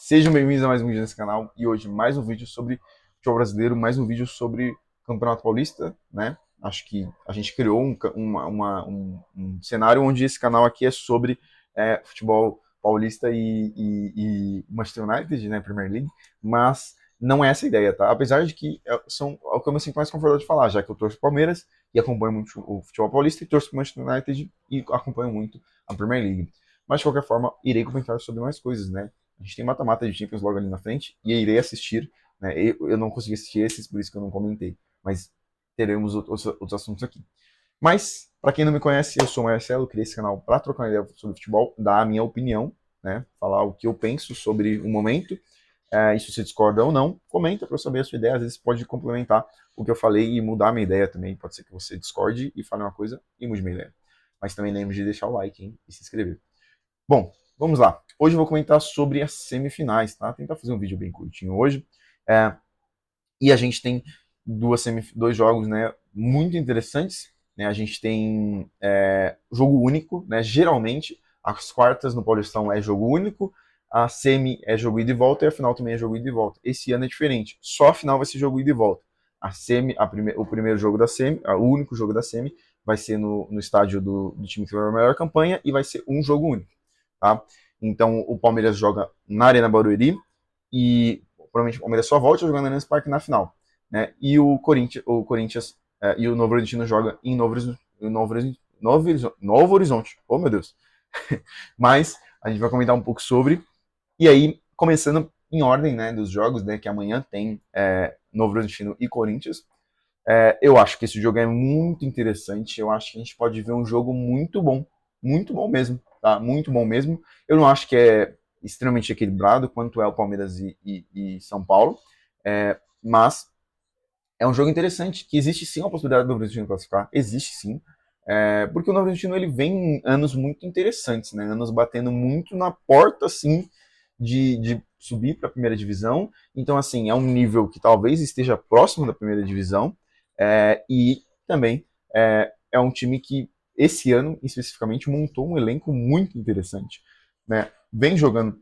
Sejam bem-vindos a mais um vídeo nesse canal e hoje mais um vídeo sobre futebol brasileiro, mais um vídeo sobre Campeonato Paulista, né? Acho que a gente criou um cenário onde esse canal aqui é sobre futebol paulista e Manchester United, né? Premier League, mas não é essa a ideia, tá? Apesar de que são é o que eu me sinto mais confortável de falar, já que eu torço pro Palmeiras e acompanho muito o futebol paulista e torço pro Manchester United e acompanho muito a Premier League. Mas de qualquer forma, irei comentar sobre mais coisas, né? A gente tem mata-mata de Champions logo ali na frente e irei assistir. Né? Eu não consegui assistir esses, por isso que eu não comentei. Mas teremos outros assuntos aqui. Mas, para quem não me conhece, eu sou o Marcelo, criei esse canal para trocar uma ideia sobre futebol, dar a minha opinião, né? Falar o que eu penso sobre o momento. E se você discorda ou não, comenta para eu saber a sua ideia. Às vezes pode complementar o que eu falei e mudar a minha ideia também. Pode ser que você discorde e fale uma coisa e mude minha ideia. Mas também lembre de deixar o like, hein? E se inscrever. Bom, vamos lá. Hoje eu vou comentar sobre as semifinais, tá? Tentar fazer um vídeo bem curtinho hoje. E a gente tem dois jogos, né, muito interessantes. Né? A gente tem jogo único, né? Geralmente as quartas no Paulistão é jogo único, a semi é jogo ida e volta e a final também é jogo ida e volta. Esse ano é diferente. Só a final vai ser jogo ida e volta. A semi, o primeiro jogo da semi, o único jogo da semi, vai ser no estádio do time que tiver a melhor campanha e vai ser um jogo único. Tá? Então o Palmeiras joga na Arena Barueri e provavelmente o Palmeiras só volta jogando na Allianz Parque na final. Né? E o Corinthians e o Novo Horizontino joga em Novo Horizonte. Oh, meu Deus. Mas a gente vai comentar um pouco sobre. E aí, começando em ordem, né, dos jogos, né, que amanhã tem Novo Horizontino e Corinthians. Eu acho que esse jogo é muito interessante. Eu acho que a gente pode ver um jogo muito bom mesmo, tá? Muito bom mesmo. Eu não acho que é extremamente equilibrado quanto é o Palmeiras e São Paulo, mas é um jogo interessante, que existe sim a possibilidade do Novo Horizontino classificar, existe sim, porque o Novo Horizontino ele vem em anos muito interessantes, né? Anos batendo muito na porta, assim, de subir para a primeira divisão. Então, assim, é um nível que talvez esteja próximo da primeira divisão, e também é um time que esse ano especificamente montou um elenco muito interessante, né? Vem jogando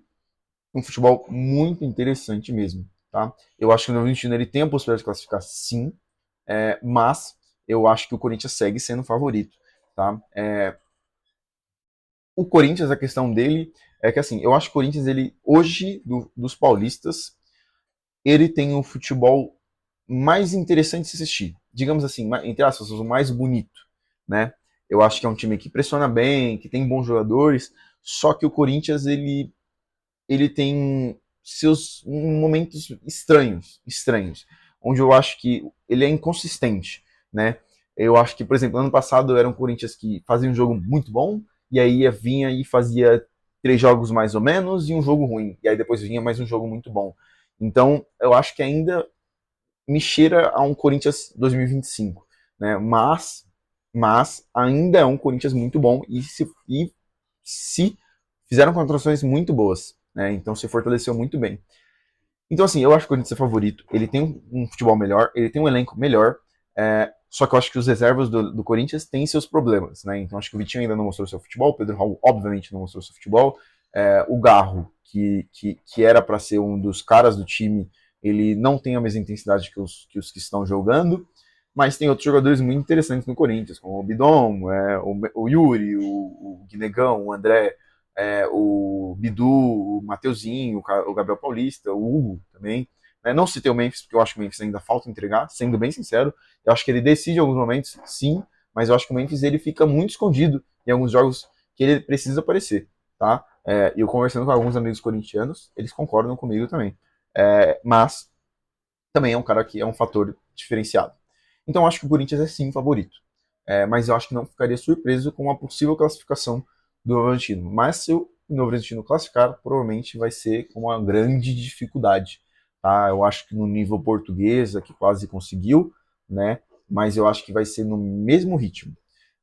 um futebol muito interessante mesmo, tá? Eu acho que o Novo Horizontino ele tem a possibilidade de classificar, sim, mas eu acho que o Corinthians segue sendo favorito, tá? O Corinthians, a questão dele é que, assim, eu acho que o Corinthians, ele, hoje, dos paulistas, ele tem o futebol mais interessante de se assistir. Digamos assim, entre aspas, o mais bonito, né? Eu acho que é um time que pressiona bem, que tem bons jogadores, só que o Corinthians, ele tem seus momentos estranhos, onde eu acho que ele é inconsistente, né? Eu acho que, por exemplo, ano passado era um Corinthians que fazia um jogo muito bom, e aí vinha e fazia 3 jogos mais ou menos e um jogo ruim, e aí depois vinha mais um jogo muito bom. Então, eu acho que ainda me cheira a um Corinthians 2025, né? Mas ainda é um Corinthians muito bom e se fizeram contratações muito boas, né? Então se fortaleceu muito bem. Então, assim, eu acho que o Corinthians é favorito. Ele tem um futebol melhor, ele tem um elenco melhor. Só que eu acho que os reservas do Corinthians têm seus problemas, né? Então acho que o Vitinho ainda não mostrou seu futebol, o Pedro Raul, obviamente, não mostrou seu futebol. O Garro, que era para ser um dos caras do time, ele não tem a mesma intensidade que os que estão jogando. Mas tem outros jogadores muito interessantes no Corinthians, como o Bidon, o Yuri, o Guinegão, o André, o Bidu, o Mateuzinho, o Gabriel Paulista, o Hugo também. Não citei o Memphis, porque eu acho que o Memphis ainda falta entregar, sendo bem sincero. Eu acho que ele decide em alguns momentos, sim, mas eu acho que o Memphis ele fica muito escondido em alguns jogos que ele precisa aparecer, tá? E eu conversando com alguns amigos corintianos, eles concordam comigo também. Mas também é um cara que é um fator diferenciado. Então eu acho que o Corinthians é sim favorito. Mas eu acho que não ficaria surpreso com a possível classificação do Novo Horizontino. Mas se o Novo Horizontino classificar, provavelmente vai ser com uma grande dificuldade. Tá? Eu acho que no nível portuguesa, que quase conseguiu, né? Mas eu acho que vai ser no mesmo ritmo.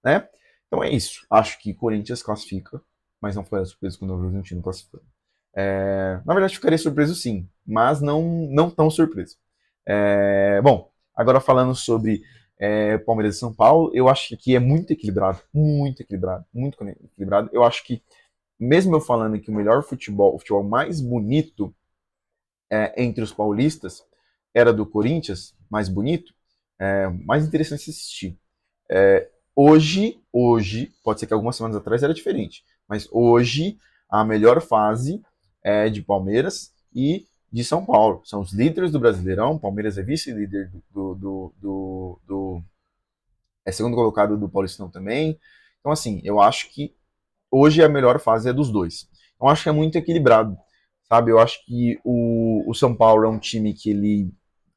Né? Então é isso. Acho que Corinthians classifica, mas não ficaria surpreso com o Novo Horizontino classificando. Na verdade, ficaria surpreso sim, mas não tão surpreso. Bom, agora falando sobre Palmeiras e São Paulo, eu acho que aqui é muito equilibrado, muito equilibrado, muito equilibrado. Eu acho que, mesmo eu falando que o melhor futebol, o futebol mais bonito, entre os paulistas era do Corinthians, mais bonito, mais interessante de assistir. Hoje, pode ser que algumas semanas atrás era diferente, mas hoje a melhor fase é de Palmeiras e de São Paulo. São os líderes do Brasileirão, Palmeiras é vice-líder é segundo colocado do Paulistão também. Então, assim, eu acho que hoje a melhor fase é dos dois. Eu acho que é muito equilibrado, sabe? Eu acho que o São Paulo é um time que ele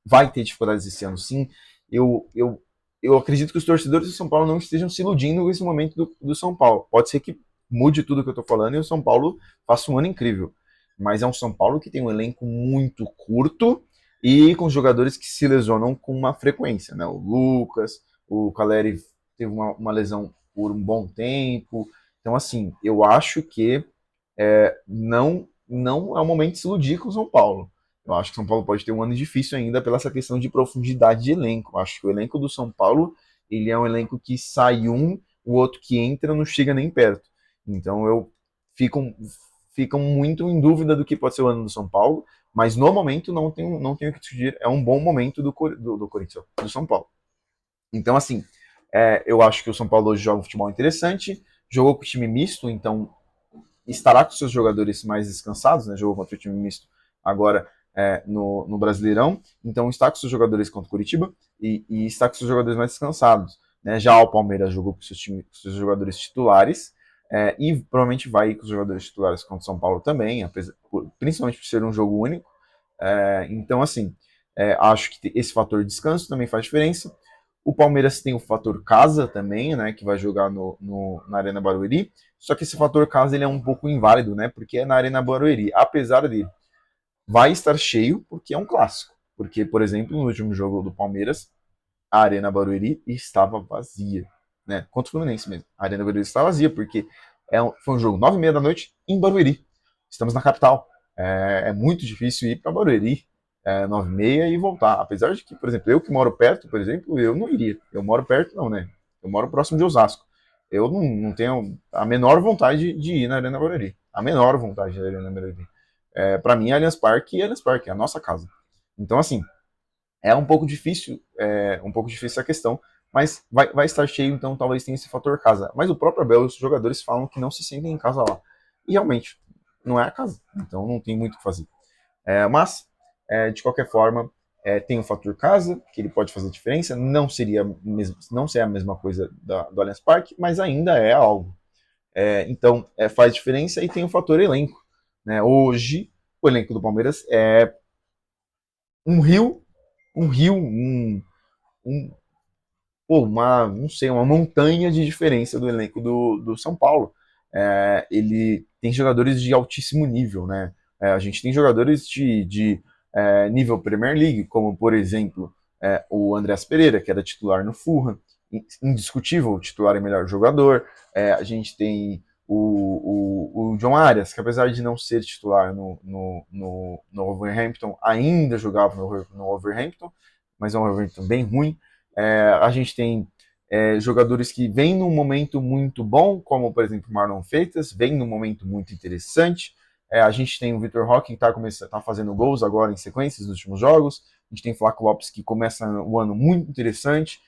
vai ter dificuldades esse ano, sim. Eu, eu, eu acredito que os torcedores do São Paulo não estejam se iludindo com esse momento do São Paulo. Pode ser que mude tudo que eu tô falando e o São Paulo faça um ano incrível. Mas é um São Paulo que tem um elenco muito curto e com jogadores que se lesionam com uma frequência, né? O Lucas, o Caleri teve uma lesão por um bom tempo. Então, assim, eu acho que não é o momento de se iludir com o São Paulo. Eu acho que o São Paulo pode ter um ano difícil ainda pela essa questão de profundidade de elenco. Eu acho que o elenco do São Paulo ele é um elenco que sai um, o outro que entra não chega nem perto. Então eu fico, fico muito em dúvida do que pode ser o ano do São Paulo, mas no momento não tenho que discutir. É um bom momento do Corinthians, do São Paulo. Então, assim, eu acho que o São Paulo hoje joga um futebol interessante, jogou com o time misto, então estará com seus jogadores mais descansados, né? Jogou contra o time misto agora no Brasileirão, então está com seus jogadores contra o Curitiba e está com seus jogadores mais descansados. Né? Já o Palmeiras jogou com seus jogadores titulares e provavelmente vai ir com os jogadores titulares contra o São Paulo também, principalmente por ser um jogo único. Então, assim, acho que esse fator descanso também faz diferença. O Palmeiras tem o fator casa também, né, que vai jogar na Arena Barueri. Só que esse fator casa ele é um pouco inválido, né, porque é na Arena Barueri. Apesar de vai estar cheio, porque é um clássico. Porque, por exemplo, no último jogo do Palmeiras, a Arena Barueri estava vazia, né, contra o Fluminense mesmo. A Arena Barueri estava vazia, porque foi um jogo 9h30 da noite em Barueri. Estamos na capital. É muito difícil ir para Barueri 9h30 e voltar. Apesar de que, por exemplo, eu que moro perto, por exemplo, eu não iria. Eu moro perto, não, né? Eu moro próximo de Osasco. Eu não tenho a menor vontade de ir na Arena Barueri. A menor vontade de ir na Arena Barueri. Para mim, Allianz Parque e Allianz Parque, é a nossa casa. Então, assim, um pouco difícil essa questão, mas vai estar cheio, então talvez tenha esse fator casa. Mas o próprio Abel, os jogadores falam que não se sentem em casa lá. E realmente, não é a casa, então não tem muito o que fazer. Mas, de qualquer forma, tem o fator casa, que ele pode fazer diferença. Não seria a mesma coisa do Allianz Parque, mas ainda é algo. Então, faz diferença e tem o fator elenco. Né? Hoje, o elenco do Palmeiras é um rio, um não sei, uma montanha de diferença do elenco do São Paulo. Ele tem jogadores de altíssimo nível, né? A gente tem jogadores de nível Premier League, como por exemplo o Andreas Pereira, que era titular no Fulham, indiscutível, titular e melhor jogador. A gente tem o John Arias, que apesar de não ser titular no Wolverhampton, ainda jogava no Wolverhampton, mas é um Wolverhampton bem ruim. A gente tem jogadores que vêm num momento muito bom, como por exemplo Marlon Freitas, vem num momento muito interessante. A gente tem o Vitor Roque que tá fazendo gols agora em sequência nos últimos jogos. A gente tem Flaco Lopes que começa o ano muito interessante.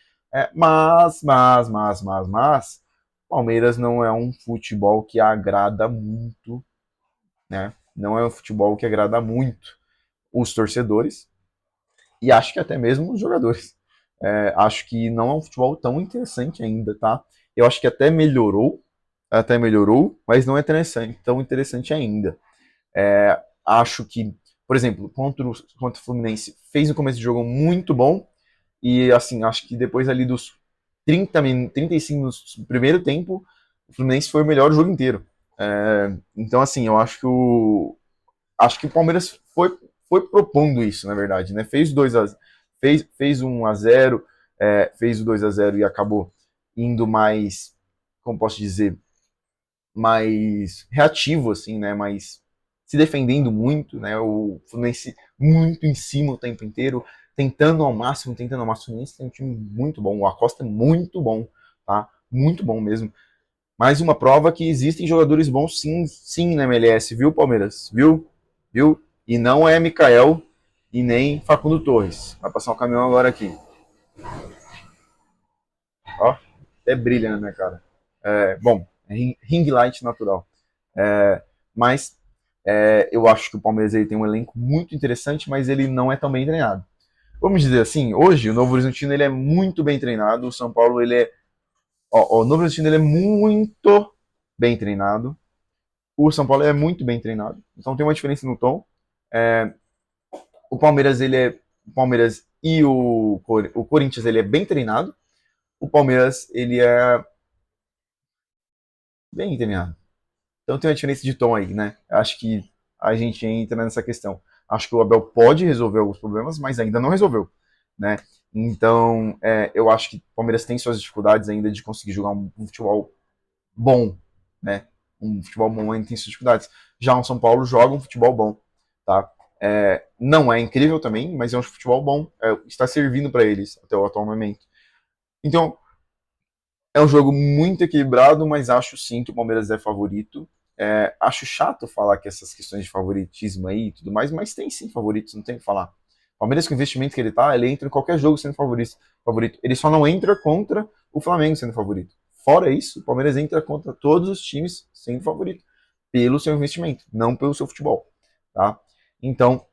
Mas, Palmeiras não é um futebol que agrada muito, né? Não é um futebol que agrada muito os torcedores e acho que até mesmo os jogadores. Acho que não é um futebol tão interessante ainda, tá? Eu acho que até melhorou, mas não é tão interessante ainda. Acho que, por exemplo, contra o Fluminense, fez um começo de jogo muito bom, e assim, acho que depois ali dos 35 minutos do primeiro tempo, o Fluminense foi o melhor o jogo inteiro. Então, assim, eu acho que o Palmeiras foi propondo isso, na verdade, né? Fez 1-0, fez o 2-0 e acabou indo mais, como posso dizer, mais reativo, assim, né? Mais se defendendo muito, né? O Fluminense muito em cima o tempo inteiro, tentando ao máximo. O Fluminense tem um time muito bom, o Acosta é muito bom, tá? Muito bom mesmo. Mais uma prova que existem jogadores bons sim na MLS, viu, Palmeiras? Viu? E não é Mikael e nem Facundo Torres. Vai passar um caminhão agora aqui. Ó, até brilha na minha cara. Bom, ring light natural. É, mas eu acho que o Palmeiras ele tem um elenco muito interessante, mas ele não é tão bem treinado. Vamos dizer assim, hoje o Novo Horizontino ele é muito bem treinado, o São Paulo ele é, o Novo Horizontino ele é muito bem treinado, o São Paulo é muito bem treinado, então tem uma diferença no tom. É, o Palmeiras ele é, o Palmeiras e o Corinthians ele é bem treinado, o Palmeiras ele é bem treinado. Então tem uma diferença de tom aí, né? Acho que a gente entra nessa questão. Acho que o Abel pode resolver alguns problemas, mas ainda não resolveu, né? Então, eu acho que o Palmeiras tem suas dificuldades ainda de conseguir jogar um futebol bom, né? Um futebol bom ainda tem suas dificuldades. Já o São Paulo joga um futebol bom, tá? Não é incrível também, mas é um futebol bom. Está servindo para eles até o atual momento. Então, é um jogo muito equilibrado, mas acho sim que o Palmeiras é favorito. Acho chato falar que essas questões de favoritismo aí e tudo mais, mas tem sim favoritos, não tem o que falar. O Palmeiras, com o investimento que ele tá, ele entra em qualquer jogo sendo favorito. Ele só não entra contra o Flamengo sendo favorito. Fora isso, o Palmeiras entra contra todos os times sendo favorito. Pelo seu investimento, não pelo seu futebol. Tá? Então,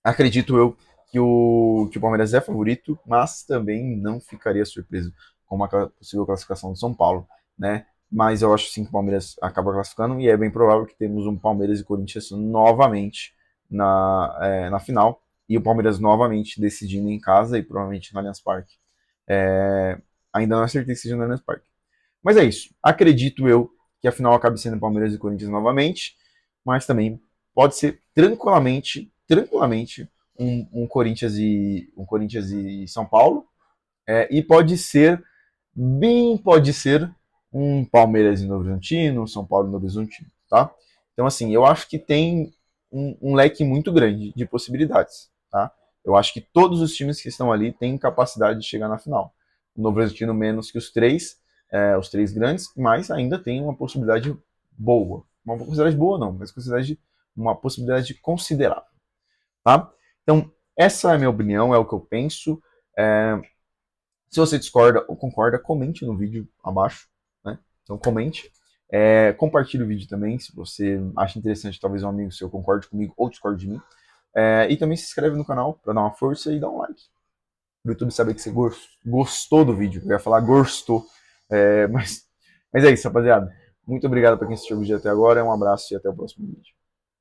acredito eu que o Palmeiras é favorito, mas também não ficaria surpreso com uma possível classificação do São Paulo, né? Mas eu acho sim que o Palmeiras acaba classificando e é bem provável que temos um Palmeiras e Corinthians novamente na final e o Palmeiras novamente decidindo em casa e provavelmente no Allianz Parque. Ainda não acertei que seja no Allianz Parque. Mas é isso. Acredito eu que a final acabe sendo Palmeiras e Corinthians novamente, mas também pode ser tranquilamente um Corinthians e São Paulo, e pode ser um Palmeiras e Novo Horizontino, um São Paulo e Novo Horizontino, tá? Então assim, eu acho que tem um leque muito grande de possibilidades, tá? Eu acho que todos os times que estão ali têm capacidade de chegar na final. O Novo Horizontino menos que os três grandes, mas ainda tem uma possibilidade boa. Uma possibilidade boa não, mas uma possibilidade considerável, tá? Então, essa é a minha opinião, é o que eu penso. É, Se você discorda ou concorda, comente no vídeo abaixo, né? Então comente. Compartilhe o vídeo também, se você acha interessante, talvez um amigo seu concorde comigo ou discorde de mim. E também se inscreve no canal para dar uma força e dar um like. O YouTube saber que você gostou do vídeo. Eu ia falar gostou. Mas é isso, rapaziada. Muito obrigado para quem assistiu o vídeo até agora. Um abraço e até o próximo vídeo.